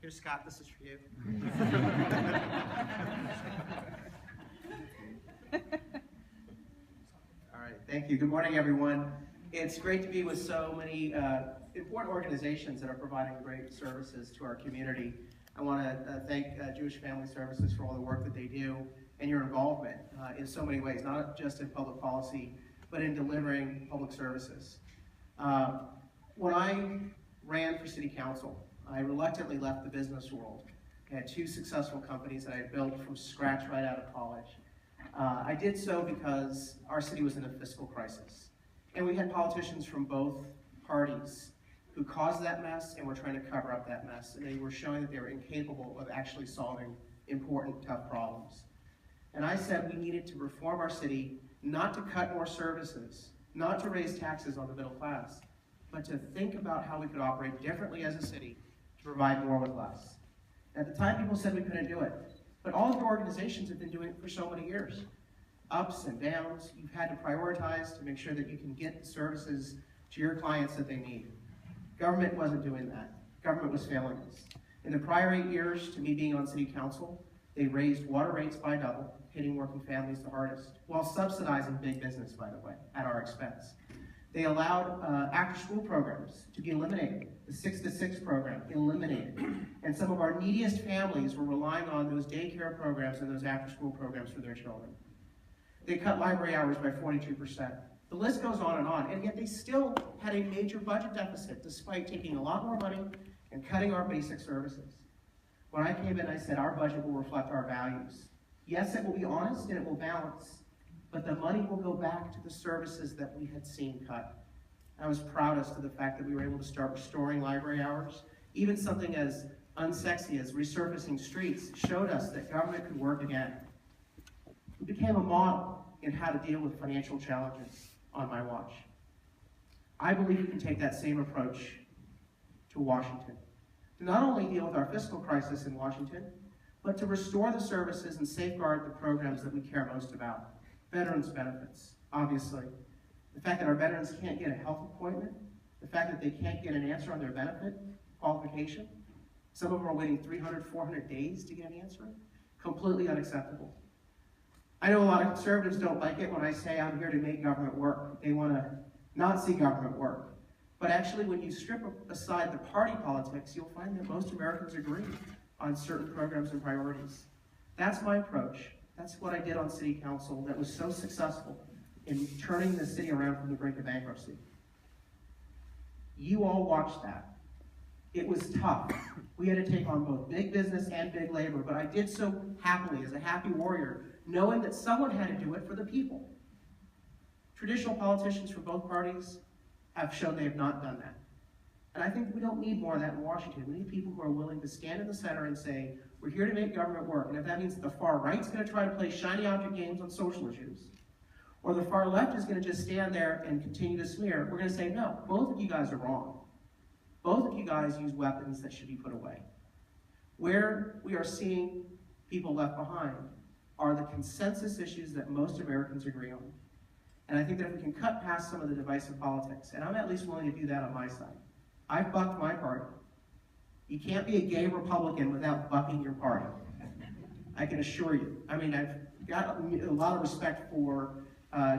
Here, Scott, this is for you. All right, thank you. Good morning, everyone. It's great to be with so many important organizations that are providing great services to our community. I want to thank Jewish Family Services for all the work that they do and your involvement in so many ways, not just in public policy, but in delivering public services. When I ran for city council, I reluctantly left the business world. I had 2 successful companies that I had built from scratch right out of college. I did so because our city was in a fiscal crisis. And we had politicians from both parties who caused that mess and were trying to cover up that mess. And they were showing that they were incapable of actually solving important, tough problems. And I said we needed to reform our city, not to cut more services, not to raise taxes on the middle class, but to think about how we could operate differently as a city to provide more with less. At the time, people said we couldn't do it. But all of your organizations have been doing it for so many years. Ups and downs, you've had to prioritize to make sure that you can get the services to your clients that they need. Government wasn't doing that. Government was failing us. In the prior 8 years to me being on city council, they raised water rates by double, hitting working families the hardest, while subsidizing big business, by the way, at our expense. They allowed after-school programs to be eliminated. The 6 to 6 program, eliminated. And some of our neediest families were relying on those daycare programs and those after-school programs for their children. They cut library hours by 42%. The list goes on, and yet they still had a major budget deficit, despite taking a lot more money and cutting our basic services. When I came in, I said our budget will reflect our values. Yes, it will be honest and it will balance, but the money will go back to the services that we had seen cut. I was proudest of the fact that we were able to start restoring library hours. Even something as unsexy as resurfacing streets showed us that government could work again. It became a model in how to deal with financial challenges on my watch. I believe we can take that same approach to Washington, to not only deal with our fiscal crisis in Washington, but to restore the services and safeguard the programs that we care most about. Veterans benefits, obviously. The fact that our veterans can't get a health appointment, the fact that they can't get an answer on their benefit qualification. Some of them are waiting 300, 400 days to get an answer. Completely unacceptable. I know a lot of conservatives don't like it when I say I'm here to make government work. They want to not see government work. But actually, when you strip aside the party politics, you'll find that most Americans agree on certain programs and priorities. That's my approach. That's what I did on city council that was so successful in turning the city around from the brink of bankruptcy. You all watched that. It was tough. We had to take on both big business and big labor, but I did so happily as a happy warrior, knowing that someone had to do it for the people. Traditional politicians from both parties have shown they have not done that. And I think we don't need more of that in Washington. We need people who are willing to stand in the center and say, we're here to make government work. And if that means that the far right's going to try to play shiny object games on social issues, or the far left is going to just stand there and continue to smear, we're going to say, no, both of you guys are wrong. Both of you guys use weapons that should be put away. Where we are seeing people left behind are the consensus issues that most Americans agree on. And I think that if we can cut past some of the divisive politics, and I'm at least willing to do that on my side. I've bucked my party. You can't be a gay Republican without bucking your party. I can assure you. I mean, I've got a lot of respect for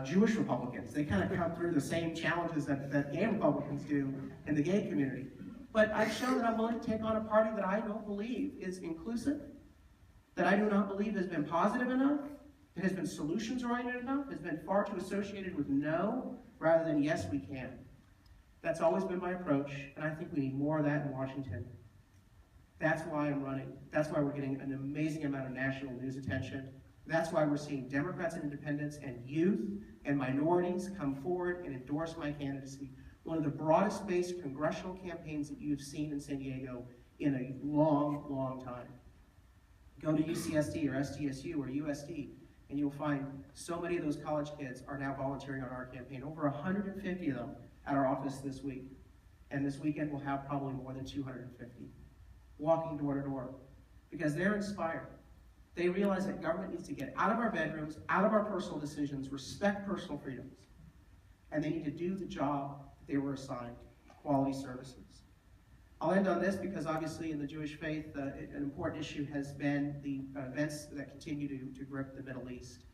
Jewish Republicans. They kind of come through the same challenges that gay Republicans do in the gay community. But I've shown that I'm willing to take on a party that I don't believe is inclusive, that I do not believe has been positive enough, that has been solutions-oriented enough, has been far too associated with no rather than yes, we can. That's always been my approach, and I think we need more of that in Washington. That's why I'm running. That's why we're getting an amazing amount of national news attention. That's why we're seeing Democrats and independents and youth and minorities come forward and endorse my candidacy. One of the broadest based congressional campaigns that you've seen in San Diego in a long, long time. Go to UCSD or SDSU or USD, and you'll find so many of those college kids are now volunteering on our campaign. Over 150 of them at our office this week. And this weekend we'll have probably more than 250. Walking door to door. Because they're inspired. They realize that government needs to get out of our bedrooms, out of our personal decisions, respect personal freedoms. And they need to do the job that they were assigned, quality services. I'll end on this because obviously in the Jewish faith, an important issue has been the events that continue to grip the Middle East.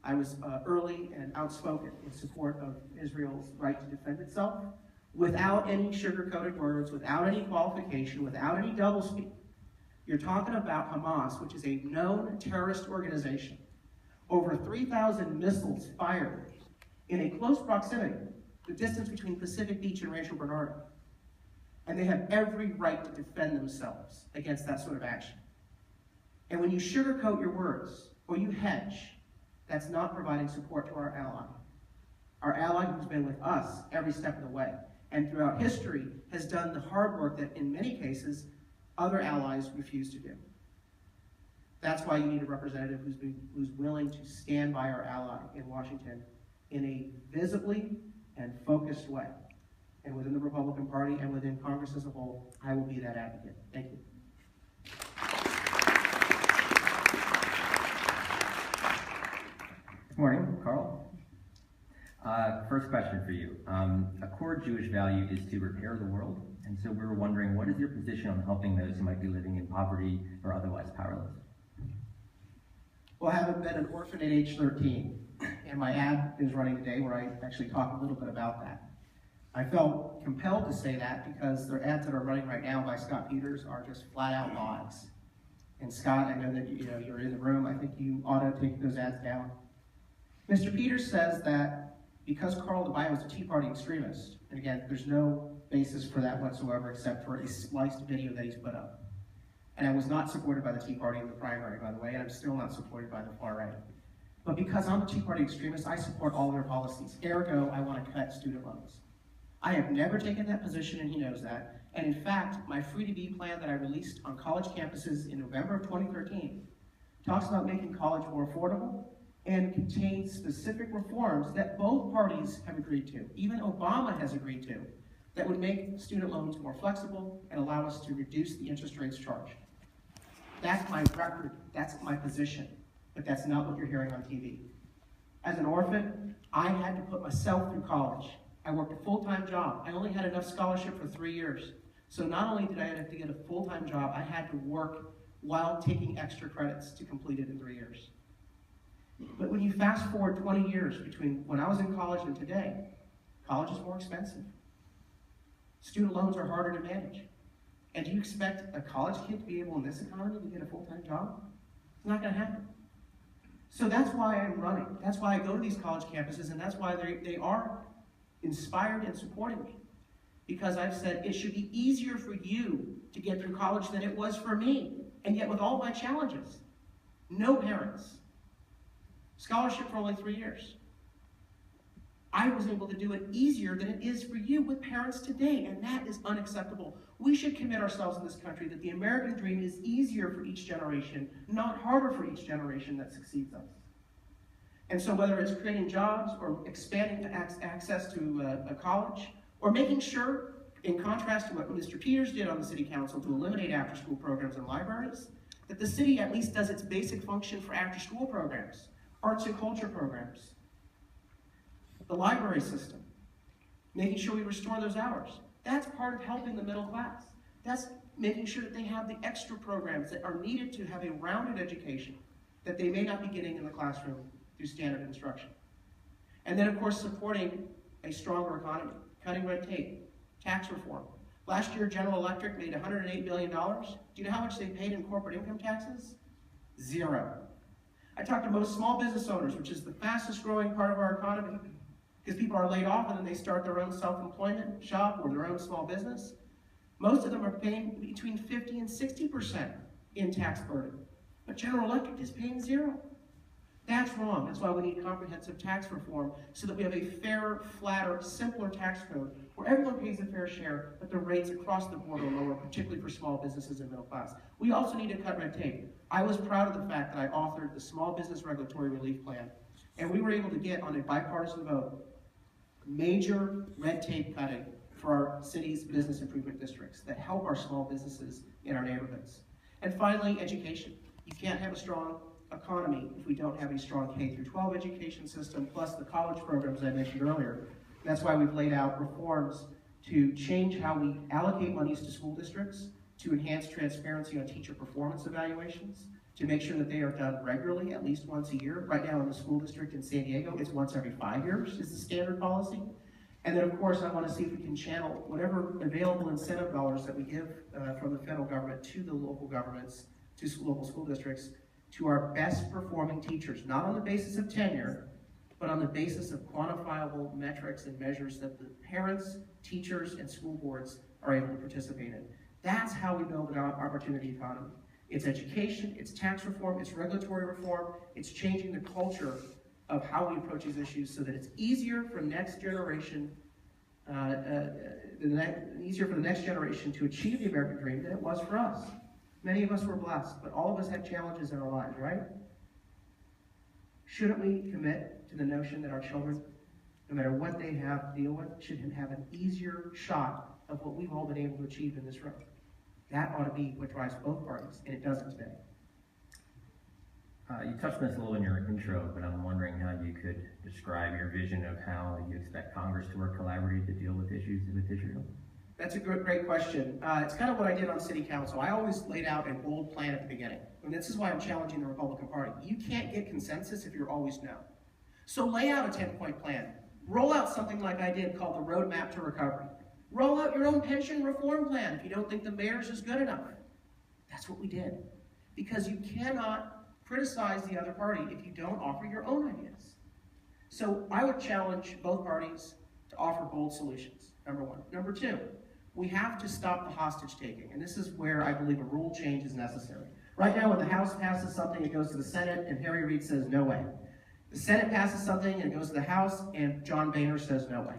I was early and outspoken in support of Israel's right to defend itself without any sugar-coated words, without any qualification, without any doublespeak. You're talking about Hamas, which is a known terrorist organization. Over 3,000 missiles fired in a close proximity, the distance between Pacific Beach and Rancho Bernardo. And they have every right to defend themselves against that sort of action. And when you sugarcoat your words, or you hedge, that's not providing support to our ally. Our ally who's been with us every step of the way, and throughout history has done the hard work that in many cases, other allies refuse to do. That's why you need a representative who's willing to stand by our ally in Washington in a visibly and focused way. And within the Republican Party and within Congress as a whole, I will be that advocate. Thank you. Good morning, Carl. First question for you. A core Jewish value is to repair the world, and so we were wondering, what is your position on helping those who might be living in poverty or otherwise powerless? Well, I haven't been an orphan at age 13, and my ad is running today where I actually talk a little bit about that. I felt compelled to say that because their ads that are running right now by Scott Peters are just flat-out lies. And Scott, I know that you're in the room. I think you ought to take those ads down. Mr. Peters says that because Carl DeMaio is a Tea Party extremist, and again, there's no basis for that whatsoever except for a spliced video that he's put up. And I was not supported by the Tea Party in the primary, by the way, and I'm still not supported by the far right. But because I'm a Tea Party extremist, I support all their policies. Ergo, I want to cut student loans. I have never taken that position, and he knows that. And in fact, my Free to Be plan that I released on college campuses in November of 2013 talks about making college more affordable and contains specific reforms that both parties have agreed to, even Obama has agreed to, that would make student loans more flexible and allow us to reduce the interest rates charged. That's my record, that's my position, but that's not what you're hearing on TV. As an orphan, I had to put myself through college. I worked a full-time job. I only had enough scholarship for 3 years. So not only did I have to get a full-time job, I had to work while taking extra credits to complete it in 3 years. But when you fast forward 20 years between when I was in college and today, college is more expensive. Student loans are harder to manage. And do you expect a college kid to be able in this economy to get a full-time job? It's not going to happen. So that's why I'm running. That's why I go to these college campuses, and that's why they are inspired and supporting me. Because I've said it should be easier for you to get through college than it was for me. And yet with all my challenges, no parents, scholarship for only 3 years. I was able to do it easier than it is for you with parents today, and that is unacceptable. We should commit ourselves in this country that the American dream is easier for each generation, not harder for each generation that succeeds us. And so whether it's creating jobs or expanding access to a college, or making sure, in contrast to what Mr. Peters did on the city council to eliminate after-school programs and libraries, that the city at least does its basic function for after-school programs, arts and culture programs, the library system, making sure we restore those hours. That's part of helping the middle class. That's making sure that they have the extra programs that are needed to have a rounded education that they may not be getting in the classroom through standard instruction. And then, of course, supporting a stronger economy, cutting red tape, tax reform. Last year, General Electric made $108 billion. Do you know how much they paid in corporate income taxes? 0. I talked to most small business owners, which is the fastest growing part of our economy, because people are laid off and then they start their own self-employment shop or their own small business. Most of them are paying between 50 and 60% in tax burden. But General Electric is paying 0. That's wrong. That's why we need comprehensive tax reform so that we have a fairer, flatter, simpler tax code where everyone pays a fair share, but the rates across the board are lower, particularly for small businesses and middle class. We also need to cut red tape. I was proud of the fact that I authored the Small Business Regulatory Relief Plan, and we were able to get on a bipartisan vote major red tape cutting for our city's business improvement districts that help our small businesses in our neighborhoods. And finally, education. You can't have a strong economy if we don't have a strong K-12 education system, plus the college programs I mentioned earlier. That's why we've laid out reforms to change how we allocate monies to school districts, to enhance transparency on teacher performance evaluations, to make sure that they are done regularly, at least once a year. Right now in the school district in San Diego, it's once every 5 years is the standard policy. And then of course, I want to see if we can channel whatever available incentive dollars that we give from the federal government to the local governments, to local school districts, to our best performing teachers, not on the basis of tenure, but on the basis of quantifiable metrics and measures that the parents, teachers, and school boards are able to participate in. That's how we build an opportunity economy. It's education, it's tax reform, it's regulatory reform, it's changing the culture of how we approach these issues so that it's easier for next generation, easier for the next generation to achieve the American dream than it was for us. Many of us were blessed, but all of us have challenges in our lives, right? Shouldn't we commit to the notion that our children, no matter what they have to deal with, should have an easier shot of what we've all been able to achieve in this room? That ought to be what drives both parties, and it doesn't today. You touched on this a little in your intro, but I'm wondering how you could describe your vision of how you expect Congress to work collaboratively to deal with issues with Israel. That's a great question. It's kind of what I did on city council. I always laid out a bold plan at the beginning. And this is why I'm challenging the Republican Party. You can't get consensus if you're always no. So lay out a 10-point plan. Roll out something like I did called the Roadmap to Recovery. Roll out your own pension reform plan if you don't think the mayor's is good enough. That's what we did. Because you cannot criticize the other party if you don't offer your own ideas. So I would challenge both parties to offer bold solutions, number one. Number two, we have to stop the hostage taking, and this is where I believe a rule change is necessary. Right now, when the House passes something, it goes to the Senate, and Harry Reid says, no way. The Senate passes something, and it goes to the House, and John Boehner says, no way.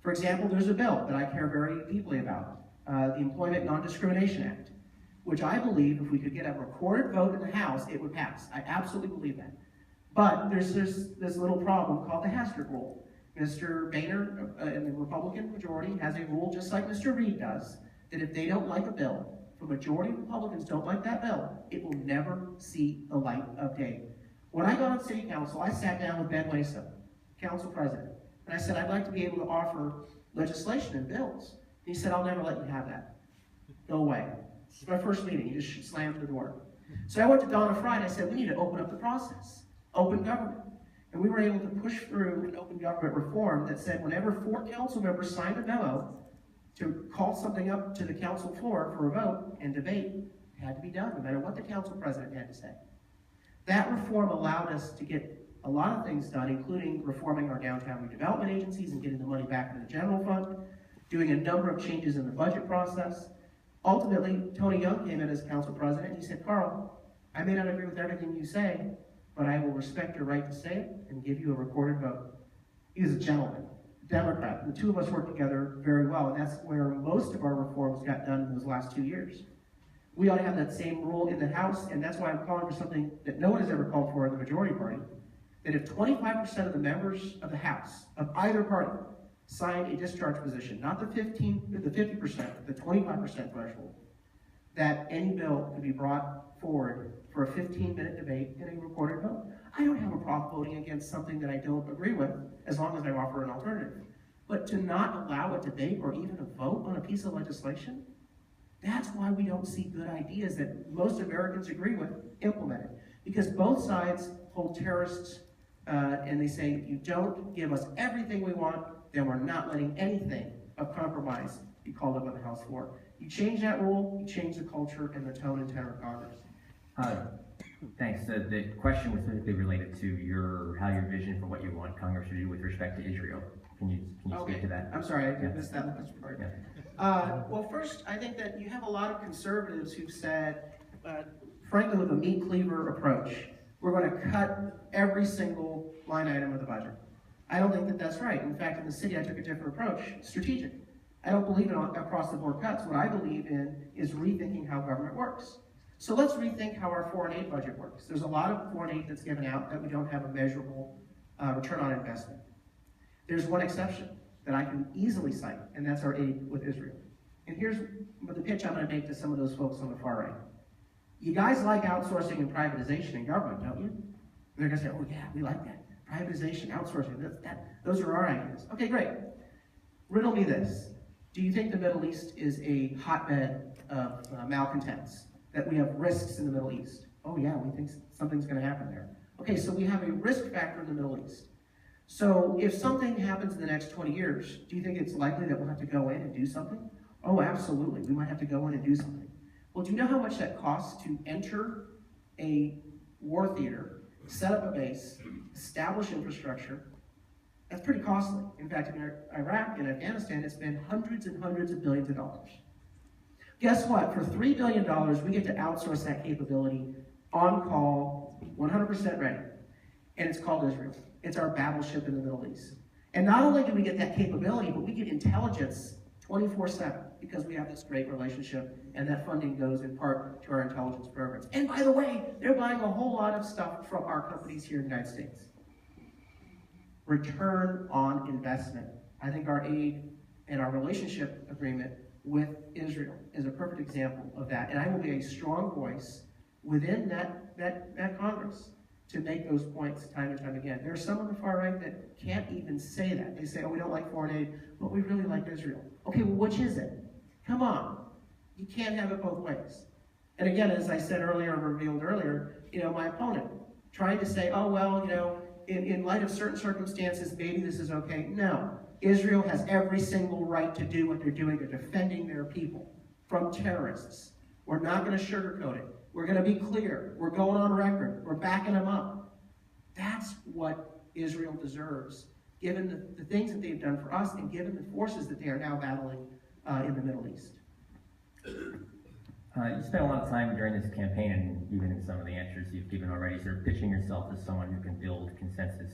For example, there's a bill that I care very deeply about, the Employment Non-Discrimination Act, which I believe if we could get a recorded vote in the House, it would pass. I absolutely believe that. But there's this little problem called the Hastert rule. Mr. Boehner in the Republican majority has a rule just like Mr. Reid does, that if they don't like a bill, if a majority of Republicans don't like that bill, it will never see the light of day. When I got on city council, I sat down with Ben Wayso, council president, and I said, I'd like to be able to offer legislation and bills. And he said, I'll never let you have that. No way. This is my first meeting. He just slammed the door. So I went to Donna Fry and I said, we need to open up the process. Open government. And we were able to push through an open government reform that said whenever 4 council members signed a memo to call something up to the council floor for a vote and debate, it had to be done, no matter what the council president had to say. That reform allowed us to get a lot of things done, including reforming our downtown redevelopment agencies and getting the money back into the general fund, doing a number of changes in the budget process. Ultimately, Tony Young came in as council president and he said, Carl, I may not agree with everything you say, but I will respect your right to say it and give you a recorded vote. He was a gentleman, Democrat. The two of us worked together very well, and that's where most of our reforms got done in those last 2 years. We ought to have that same rule in the House, and that's why I'm calling for something that no one has ever called for in the majority party, that if 25% of the members of the House, of either party, signed a discharge position, not the 50%, the 25% threshold, that any bill could be brought forward for a 15-minute debate and a recorded vote. I don't have a problem voting against something that I don't agree with, as long as I offer an alternative. But to not allow a debate or even a vote on a piece of legislation, that's why we don't see good ideas that most Americans agree with implemented. Because both sides hold terrorists and they say, if you don't give us everything we want, then we're not letting anything of compromise be called up on the House floor. You change that rule, you change the culture and the tone and tenor of Congress. Thanks. The question was specifically related to how your vision for what you want Congress to do with respect to Israel. Can you speak to that? I'm sorry, I missed that last part. Yeah. Well, first, I think that you have a lot of conservatives who've said, frankly, with a meat cleaver approach, we're going to cut every single line item of the budget. I don't think that that's right. In fact, in the city, I took a different approach, strategic. I don't believe in across-the-board cuts. What I believe in is rethinking how government works. So let's rethink how our foreign aid budget works. There's a lot of foreign aid that's given out that we don't have a measurable return on investment. There's one exception that I can easily cite, and that's our aid with Israel. And here's the pitch I'm going to make to some of those folks on the far right. You guys like outsourcing and privatization in government, don't you? They're going to say, oh yeah, we like that. Privatization, outsourcing, those are our ideas. Okay, great. Riddle me this. Do you think the Middle East is a hotbed of malcontents? That we have risks in the Middle East? Oh yeah, we think something's going to happen there. Okay, so we have a risk factor in the Middle East. So if something happens in the next 20 years, do you think it's likely that we'll have to go in and do something? Oh, absolutely. We might have to go in and do something. Well, do you know how much that costs to enter a war theater, set up a base, establish infrastructure? That's pretty costly. In fact, in Iraq and Afghanistan, it's been hundreds and hundreds of billions of dollars. Guess what? For $3 billion, we get to outsource that capability on call, 100% ready. And it's called Israel. It's our battleship in the Middle East. And not only do we get that capability, but we get intelligence 24/7 because we have this great relationship, and that funding goes in part to our intelligence programs. And by the way, they're buying a whole lot of stuff from our companies here in the United States. Return on investment. I think our aid and our relationship agreement with Israel is a perfect example of that. And I will be a strong voice within that Congress to make those points time and time again. There are some on the far right that can't even say that. They say, oh, we don't like foreign aid, but we really like Israel. Okay, well, which is it? Come on. You can't have it both ways. And again, as I said earlier, revealed earlier, my opponent trying to say, oh, well, in light of certain circumstances, maybe this is okay. No. Israel has every single right to do what they're doing. They're defending their people from terrorists. We're not going to sugarcoat it. We're going to be clear. We're going on record. We're backing them up. That's what Israel deserves, given the things that they've done for us and given the forces that they are now battling in the Middle East. You spent a lot of time during this campaign, and even in some of the answers you've given already, sort of pitching yourself as someone who can build consensus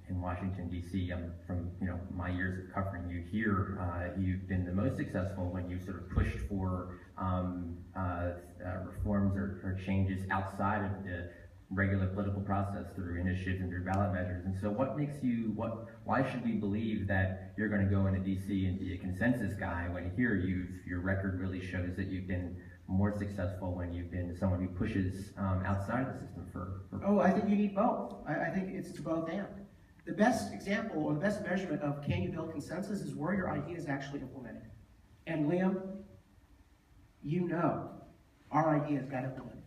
in Washington, D.C. From my years of covering you here, you've been the most successful when you sort of pushed for reforms or changes outside of the regular political process through initiatives and through ballot measures. And so why should we believe that you're going to go into D.C. and be a consensus guy when here your record really shows that you've been more successful when you've been someone who pushes outside of the system for Oh, I think you need both. I think it's both and. The best example or the best measurement of can you build consensus is where your idea is actually implemented. And Liam, our ideas got implemented.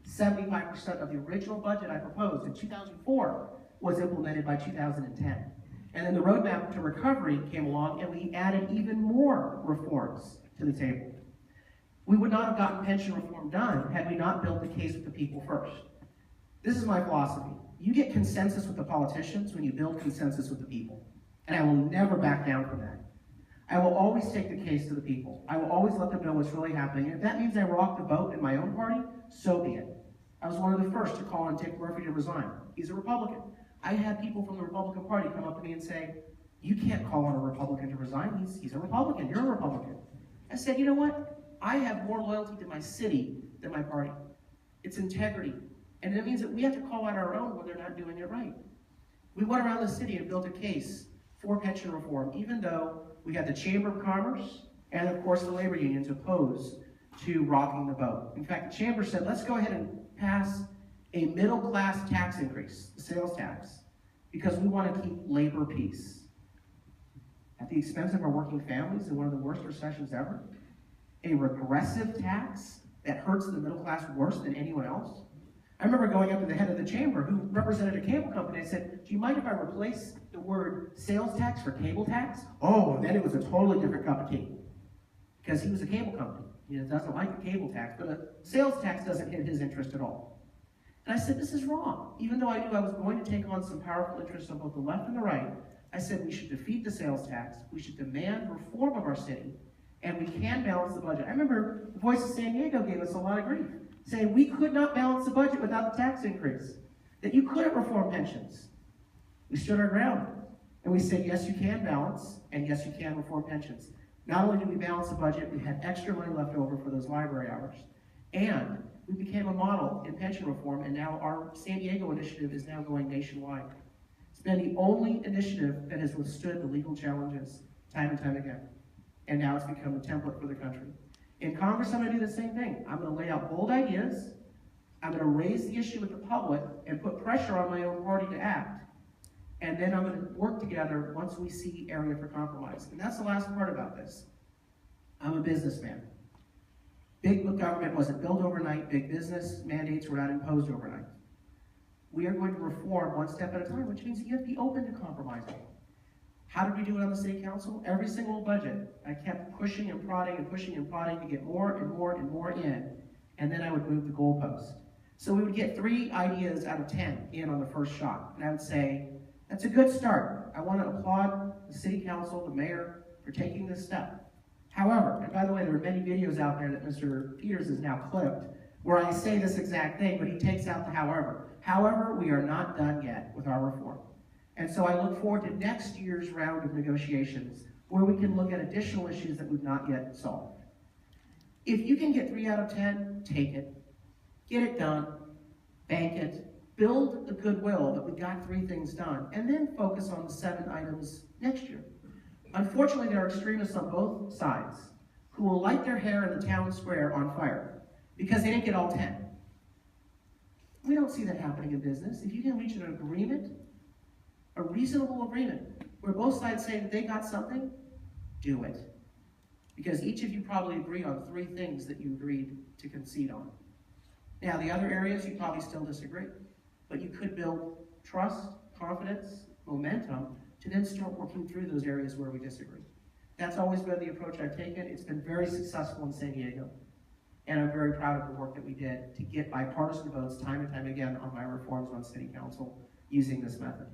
75% of the original budget I proposed in 2004 was implemented by 2010. And then the roadmap to recovery came along and we added even more reforms to the table. We would not have gotten pension reform done had we not built the case with the people first. This is my philosophy. You get consensus with the politicians when you build consensus with the people. And I will never back down from that. I will always take the case to the people. I will always let them know what's really happening. And if that means I rock the boat in my own party, so be it. I was one of the first to call on Dick Murphy to resign. He's a Republican. I had people from the Republican Party come up to me and say, you can't call on a Republican to resign. He's a Republican. You're a Republican. I said, you know what? I have more loyalty to my city than my party. It's integrity. And it means that we have to call out our own when they're not doing it right. We went around the city and built a case for pension reform, even though we had the Chamber of Commerce and, of course, the labor unions opposed to rocking the boat. In fact, the Chamber said, let's go ahead and pass a middle-class tax increase, the sales tax, because we want to keep labor peace. At the expense of our working families in one of the worst recessions ever, a regressive tax that hurts the middle class worse than anyone else. I remember going up to the head of the chamber who represented a cable company and said, do you mind if I replace the word sales tax for cable tax? Oh, and then it was a totally different cup of tea. Because he was a cable company. He doesn't like the cable tax, but a sales tax doesn't hit his interest at all. And I said, this is wrong. Even though I knew I was going to take on some powerful interests on both the left and the right, I said we should defeat the sales tax, we should demand reform of our city, and we can balance the budget. I remember the Voice of San Diego gave us a lot of grief, saying we could not balance the budget without the tax increase, that you couldn't reform pensions. We stood our ground, and we said, yes, you can balance, and yes, you can reform pensions. Not only did we balance the budget, we had extra money left over for those library hours, and we became a model in pension reform, and now our San Diego initiative is now going nationwide. It's been the only initiative that has withstood the legal challenges time and time again. And now it's become a template for the country. In Congress, I'm going to do the same thing. I'm going to lay out bold ideas. I'm going to raise the issue with the public and put pressure on my own party to act. And then I'm going to work together once we see area for compromise. And that's the last part about this. I'm a businessman. Big government wasn't built overnight. Big business mandates were not imposed overnight. We are going to reform one step at a time, which means you have to be open to compromising. How did we do it on the city council? Every single budget, I kept pushing and prodding and pushing and prodding to get more and more and more in, and then I would move the goalpost. So we would get 3 ideas out of 10 in on the first shot, and I would say, that's a good start. I want to applaud the city council, the mayor, for taking this step. However, and by the way, there are many videos out there that Mr. Peters has now clipped where I say this exact thing, but he takes out the however. However, we are not done yet with our reform. And so I look forward to next year's round of negotiations where we can look at additional issues that we've not yet solved. If you can get 3 out of 10, take it. Get it done. Bank it. Build the goodwill that we got 3 things done, and then focus on the 7 items next year. Unfortunately, there are extremists on both sides who will light their hair in the town square on fire because they didn't get all 10. We don't see that happening in business. If you can reach an agreement, a reasonable agreement, where both sides say that they got something, do it. Because each of you probably agree on 3 things that you agreed to concede on. Now, the other areas you probably still disagree, but you could build trust, confidence, momentum, to then start working through those areas where we disagree. That's always been the approach I've taken. It's been very successful in San Diego. And I'm very proud of the work that we did to get bipartisan votes time and time again on my reforms on city council using this method.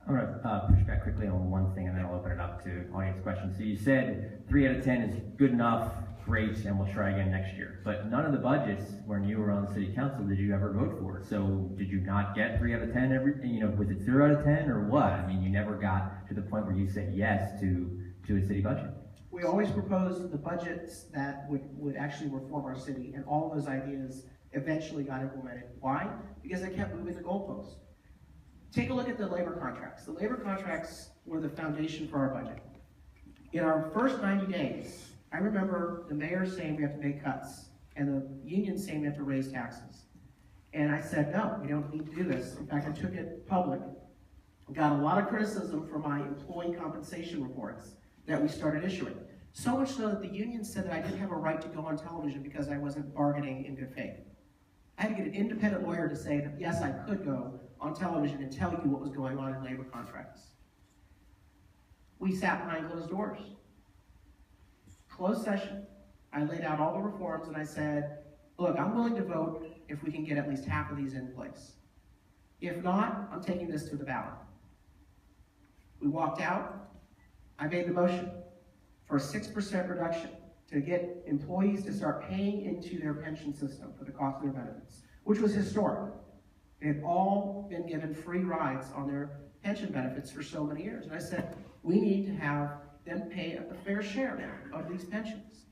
I'm going to push back quickly on one thing and then I'll open it up to audience questions. So you said 3 out of 10 is good enough, great, and we'll try again next year. But none of the budgets when you were on the city council did you ever vote for. So did you not get 3 out of 10 was it 0 out of 10 or what? I mean, you never got to the point where you said yes to a city budget. We always proposed the budgets that would actually reform our city, and all of those ideas eventually got implemented. Why? Because I kept moving the goalposts. Take a look at the labor contracts. The labor contracts were the foundation for our budget. In our first 90 days, I remember the mayor saying we have to make cuts, and the union saying we have to raise taxes. And I said, no, we don't need to do this. In fact, I took it public. Got a lot of criticism for my employee compensation reports that we started issuing. So much so that the union said that I didn't have a right to go on television because I wasn't bargaining in good faith. I had to get an independent lawyer to say that yes, I could go on television and tell you what was going on in labor contracts. We sat behind closed doors. Closed session. I laid out all the reforms and I said, look, I'm willing to vote if we can get at least half of these in place. If not, I'm taking this to the ballot. We walked out. I made the motion for a 6% reduction to get employees to start paying into their pension system for the cost of their benefits, which was historic. They had all been given free rides on their pension benefits for so many years. And I said, we need to have them pay a fair share now of these pensions.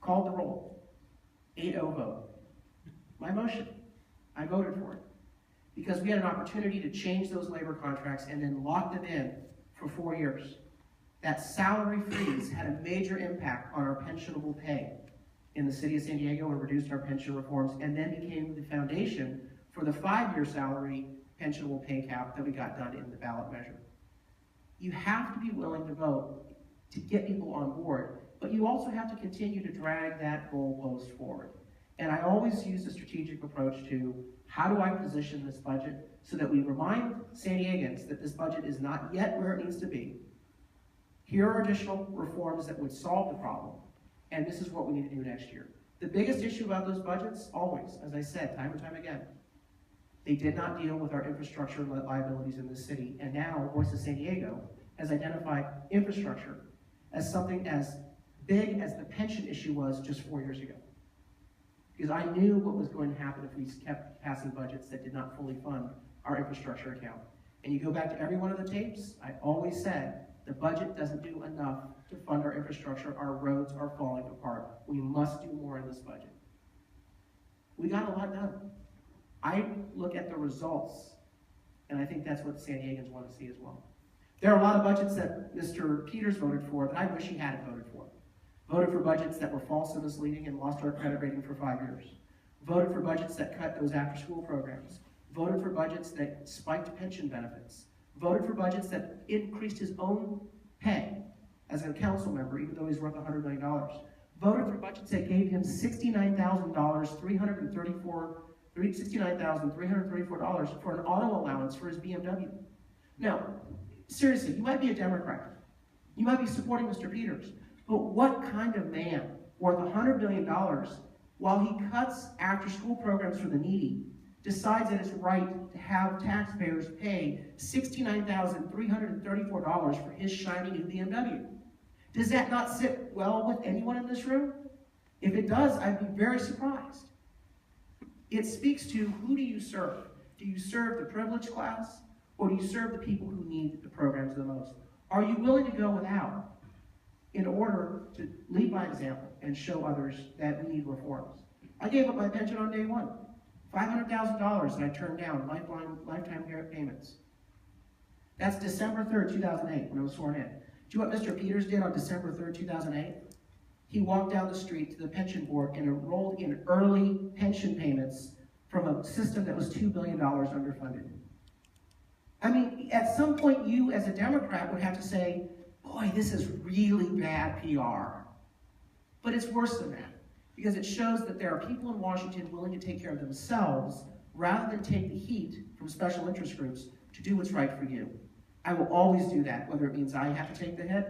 Called the roll. 8-0 vote. My motion. I voted for it. Because we had an opportunity to change those labor contracts and then lock them in for 4 years. That salary freeze had a major impact on our pensionable pay in the city of San Diego and reduced our pension reforms, and then became the foundation for the 5-year salary pensionable pay cap that we got done in the ballot measure. You have to be willing to vote to get people on board, but you also have to continue to drag that goalpost forward. And I always use a strategic approach to how do I position this budget so that we remind San Diegans that this budget is not yet where it needs to be. Here are additional reforms that would solve the problem, and this is what we need to do next year. The biggest issue about those budgets, always, as I said, time and time again, they did not deal with our infrastructure liabilities in this city, and now Voice of San Diego has identified infrastructure as something as big as the pension issue was just 4 years ago. Because I knew what was going to happen if we kept passing budgets that did not fully fund our infrastructure account. And you go back to every one of the tapes, I always said, the budget doesn't do enough to fund our infrastructure. Our roads are falling apart. We must do more in this budget. We got a lot done. I look at the results, and I think that's what San Diegans want to see as well. There are a lot of budgets that Mr. Peters voted for that I wish he hadn't voted for. Voted for budgets that were false and misleading and lost our credit rating for 5 years. Voted for budgets that cut those after-school programs. Voted for budgets that spiked pension benefits. Voted for budgets that increased his own pay as a council member, even though he's worth $100 million, voted for budgets that gave him $69,334 for an auto allowance for his BMW. Now, seriously, you might be a Democrat. You might be supporting Mr. Peters, but what kind of man worth $100 million, while he cuts after-school programs for the needy, decides that it's right to have taxpayers pay $69,334 for his shiny new BMW? Does that not sit well with anyone in this room? If it does, I'd be very surprised. It speaks to, who do you serve? Do you serve the privileged class, or do you serve the people who need the programs the most? Are you willing to go without in order to lead by example and show others that we need reforms? I gave up my pension on day one. $500,000 that I turned down, lifetime payments. That's December 3rd, 2008, when I was sworn in. Do you know what Mr. Peters did on December 3rd, 2008? He walked down the street to the pension board and enrolled in early pension payments from a system that was $2 billion underfunded. I mean, at some point you as a Democrat would have to say, boy, this is really bad PR. But it's worse than that, because it shows that there are people in Washington willing to take care of themselves rather than take the heat from special interest groups to do what's right for you. I will always do that, whether it means I have to take the hit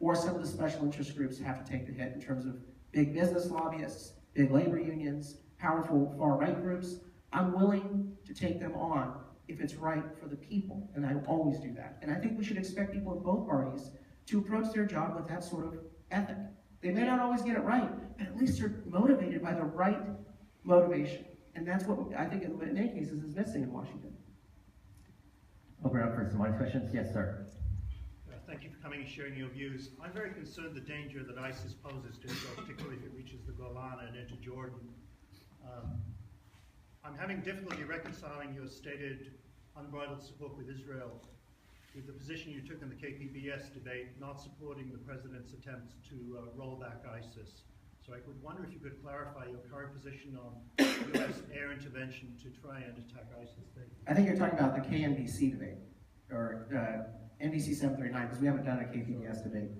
or some of the special interest groups have to take the hit in terms of big business lobbyists, big labor unions, powerful far-right groups. I'm willing to take them on if it's right for the people, and I will always do that. And I think we should expect people in both parties to approach their job with that sort of ethic. They may not always get it right, but at least they're motivated by the right motivation. And that's what I think in many cases is missing in Washington. Open up for some audience questions. Yes, sir. Thank you for coming and sharing your views. I'm very concerned the danger that ISIS poses to Israel, particularly if it reaches the Golan and into Jordan. I'm having difficulty reconciling your stated unbridled support with Israel with the position you took in the KPBS debate, not supporting the president's attempts to roll back ISIS. So I would wonder if you could clarify your current position on U.S. air intervention to try and attack ISIS. I think you're talking about the KNBC debate, or NBC 739, because we haven't done a KPBS debate.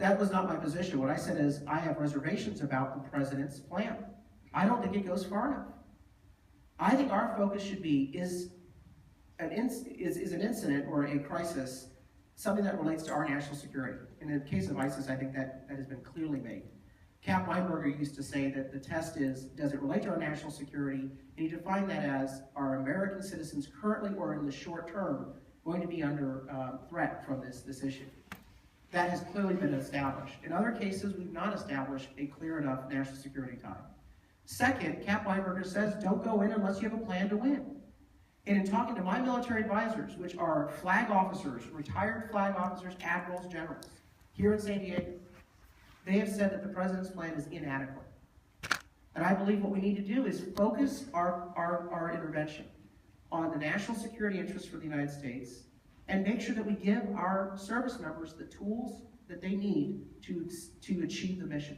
That was not my position. What I said is I have reservations about the president's plan. I don't think it goes far enough. I think our focus should be, is an incident or a crisis something that relates to our national security? And in the case of ISIS, I think that has been clearly made. Cap Weinberger used to say that the test is, does it relate to our national security? And he defined that as, are American citizens currently or in the short term going to be under threat from this issue? That has clearly been established. In other cases, we've not established a clear enough national security tie. Second, Cap Weinberger says, don't go in unless you have a plan to win. And in talking to my military advisors, which are flag officers, retired flag officers, admirals, generals, here in San Diego, they have said that the president's plan is inadequate. And I believe what we need to do is focus our intervention on the national security interests for the United States and make sure that we give our service members the tools that they need to achieve the mission.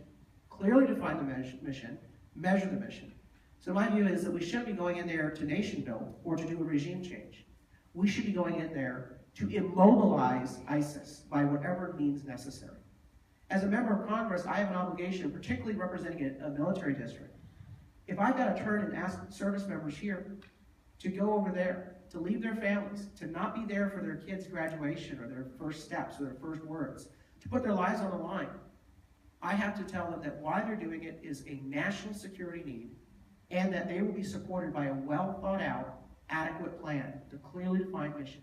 Clearly define the mission, measure the mission. So my view is that we shouldn't be going in there to nation build or to do a regime change. We should be going in there to immobilize ISIS by whatever means necessary. As a member of Congress, I have an obligation, particularly representing a military district. If I've got to turn and ask service members here to go over there, to leave their families, to not be there for their kids' graduation or their first steps or their first words, to put their lives on the line, I have to tell them that why they're doing it is a national security need, and that they will be supported by a well-thought-out, adequate plan to clearly define mission.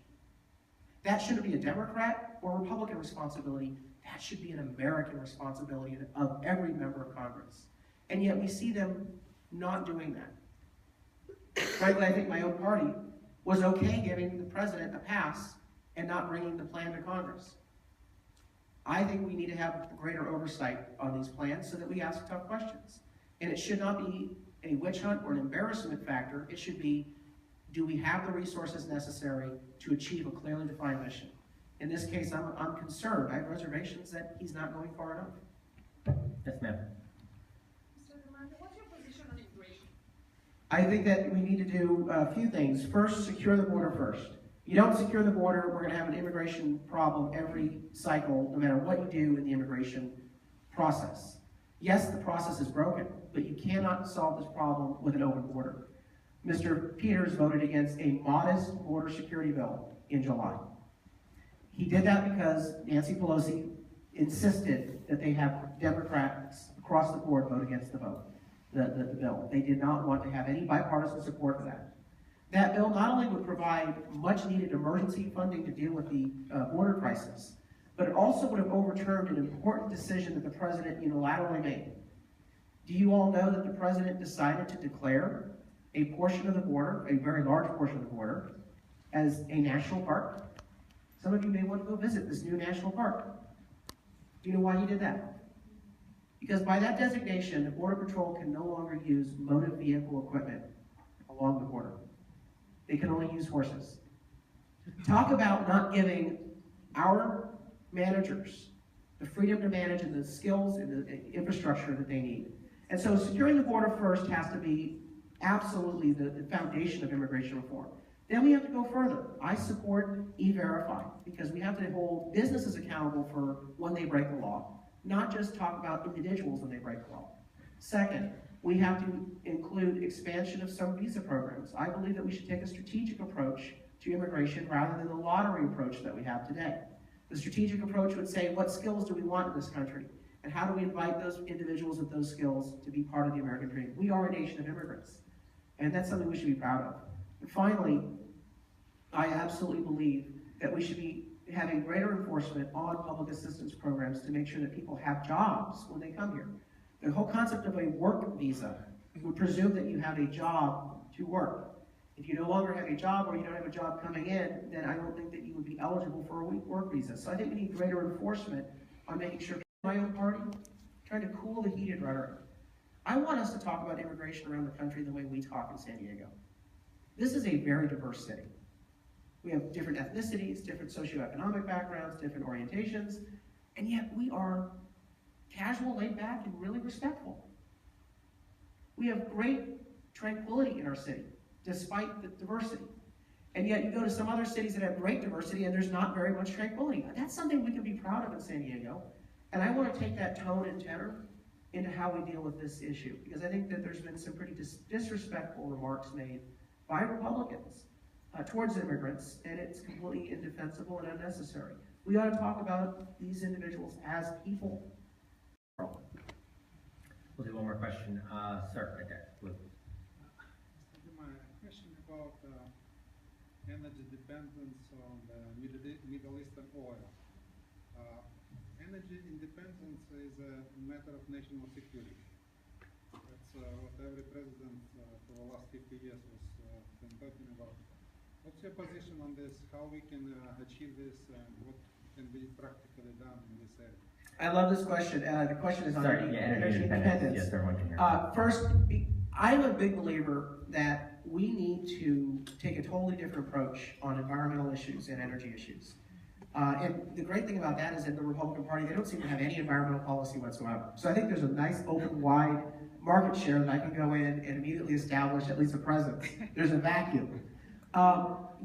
That shouldn't be a Democrat or Republican responsibility. That should be an American responsibility of every member of Congress. And yet we see them not doing that. Frankly, I think my own party was okay giving the president a pass and not bringing the plan to Congress. I think we need to have greater oversight on these plans so that we ask tough questions. And it should not be a witch hunt or an embarrassment factor. It should be, do we have the resources necessary to achieve a clearly defined mission? In this case, I'm concerned. I have reservations that he's not going far enough. Yes, ma'am. Mr. Commander, what's your position on immigration? I think that we need to do a few things. First, secure the border first. You don't secure the border, we're going to have an immigration problem every cycle, no matter what you do in the immigration process. Yes, the process is broken, but you cannot solve this problem with an open border. Mr. Peters voted against a modest border security bill in July. He did that because Nancy Pelosi insisted that they have Democrats across the board vote against the bill. They did not want to have any bipartisan support for that. That bill not only would provide much needed emergency funding to deal with the border crisis, but it also would have overturned an important decision that the president unilaterally made. Do you all know that the president decided to declare a portion of the border, a very large portion of the border, as a national park? Some of you may want to go visit this new national park. Do you know why he did that? Because by that designation, the Border Patrol can no longer use motor vehicle equipment along the border. They can only use horses. Talk about not giving our managers the freedom to manage and the skills and the infrastructure that they need. And so securing the border first has to be absolutely the foundation of immigration reform. Then we have to go further. I support E-Verify because we have to hold businesses accountable for when they break the law, not just talk about individuals when they break the law. Second, we have to include expansion of some visa programs. I believe that we should take a strategic approach to immigration rather than the lottery approach that we have today. The strategic approach would say, what skills do we want in this country? And how do we invite those individuals with those skills to be part of the American dream? We are a nation of immigrants, and that's something we should be proud of. And finally, I absolutely believe that we should be having greater enforcement on public assistance programs to make sure that people have jobs when they come here. The whole concept of a work visa would presume that you have a job to work. If you no longer have a job or you don't have a job coming in, then I don't think that you would be eligible for a work visa. So I think we need greater enforcement on making sure my own party, trying to cool the heated rhetoric. I want us to talk about immigration around the country the way we talk in San Diego. This is a very diverse city. We have different ethnicities, different socioeconomic backgrounds, different orientations, and yet we are casual, laid back, and really respectful. We have great tranquility in our city, despite the diversity. And yet you go to some other cities that have great diversity and there's not very much tranquility. That's something we can be proud of in San Diego. And I want to take that tone and tenor into how we deal with this issue, because I think that there's been some pretty disrespectful remarks made by Republicans towards immigrants, and it's completely indefensible and unnecessary. We ought to talk about these individuals as people. We'll do one more question. Sir, right there. My question about energy dependence on the Middle Eastern oil. Energy independence is a matter of national security. That's what every president for the last 50 years has been talking about. What's your position on this? How we can achieve this, and what can be practically done in this area? I love this question. The question is on energy independence. Yes, everyone can hear. First, I'm a big believer that we need to take a totally different approach on environmental issues and energy issues. And the great thing about that is that the Republican Party, they don't seem to have any environmental policy whatsoever. So I think there's a nice, open, wide market share that I can go in and immediately establish at least a presence. There's a vacuum.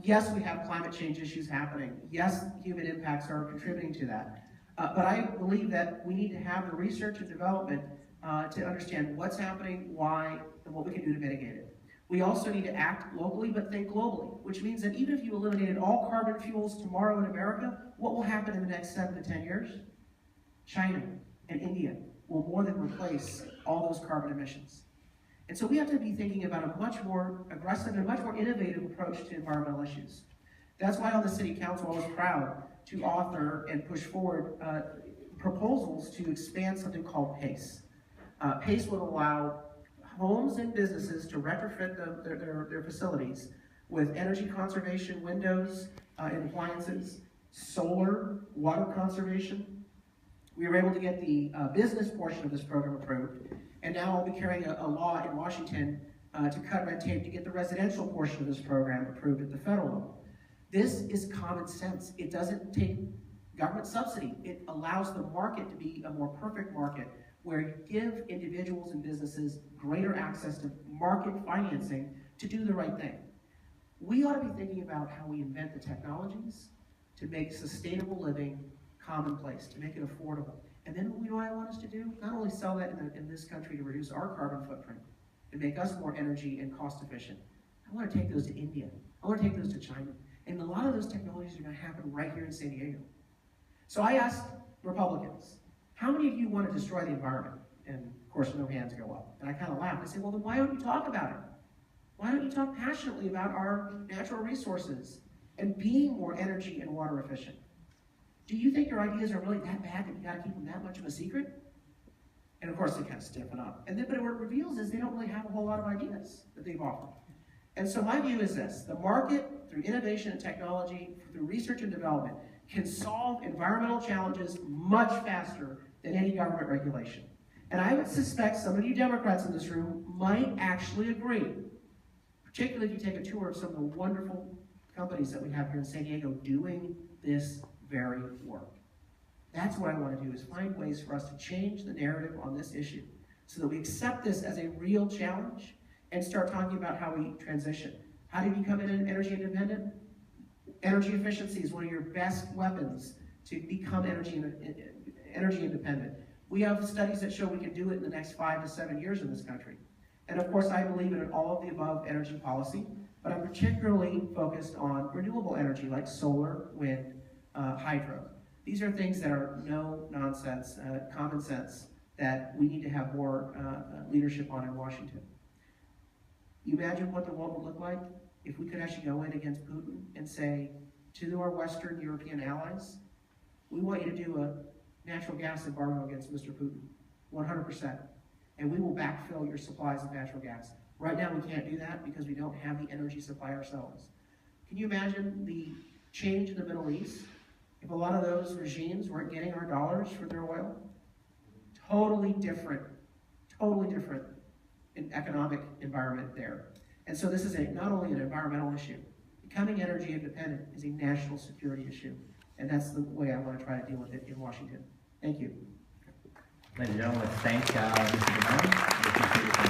Yes, we have climate change issues happening. Yes, human impacts are contributing to that. But I believe that we need to have the research and development to understand what's happening, why, and what we can do to mitigate it. We also need to act locally, but think globally, which means that even if you eliminated all carbon fuels tomorrow in America, what will happen in the next 7 to 10 years? China and India will more than replace all those carbon emissions. And so we have to be thinking about a much more aggressive and much more innovative approach to environmental issues. That's why on the City Council I was proud to author and push forward proposals to expand something called PACE. PACE would allow homes and businesses to retrofit their facilities with energy conservation windows and appliances, solar, water conservation. We were able to get the business portion of this program approved, and now I'll be carrying a law in Washington to cut red tape to get the residential portion of this program approved at the federal level. This is common sense. It doesn't take government subsidy. It allows the market to be a more perfect market where you give individuals and businesses greater access to market financing to do the right thing. We ought to be thinking about how we invent the technologies to make sustainable living commonplace, to make it affordable. And then you know what I want us to do? Not only sell that in this country to reduce our carbon footprint and make us more energy and cost efficient. I want to take those to India. I want to take those to China. And a lot of those technologies are going to happen right here in San Diego. So I asked Republicans, how many of you want to destroy the environment? And of course, no hands go up. And I kind of laughed. I said, well, then why don't you talk about it? Why don't you talk passionately about our natural resources and being more energy and water efficient? Do you think your ideas are really that bad that you got to keep them that much of a secret? And of course, they kind of stiffen up. And then, but what it reveals is they don't really have a whole lot of ideas that they've offered. And so my view is this: the market, through innovation and technology, through research and development, can solve environmental challenges much faster than any government regulation. And I would suspect some of you Democrats in this room might actually agree, particularly if you take a tour of some of the wonderful companies that we have here in San Diego doing this very work. That's what I want to do, is find ways for us to change the narrative on this issue so that we accept this as a real challenge and start talking about how we transition. How do you become energy independent? Energy efficiency is one of your best weapons to become energy independent. We have studies that show we can do it in the next 5 to 7 years in this country. And of course, I believe in an all of the above energy policy, but I'm particularly focused on renewable energy like solar, wind, hydro. These are things that are no nonsense, common sense, that we need to have more leadership on in Washington. You imagine what the world would look like if we could actually go in against Putin and say to our Western European allies, we want you to do a natural gas embargo against Mr. Putin, 100%. And we will backfill your supplies of natural gas. Right now we can't do that because we don't have the energy supply ourselves. Can you imagine the change in the Middle East if a lot of those regimes weren't getting our dollars for their oil? Totally different in economic environment there. And so this is not only an environmental issue, becoming energy independent is a national security issue. And that's the way I want to try to deal with it in Washington. Thank you. Ladies and gentlemen, let's thank Mr. DeMaio.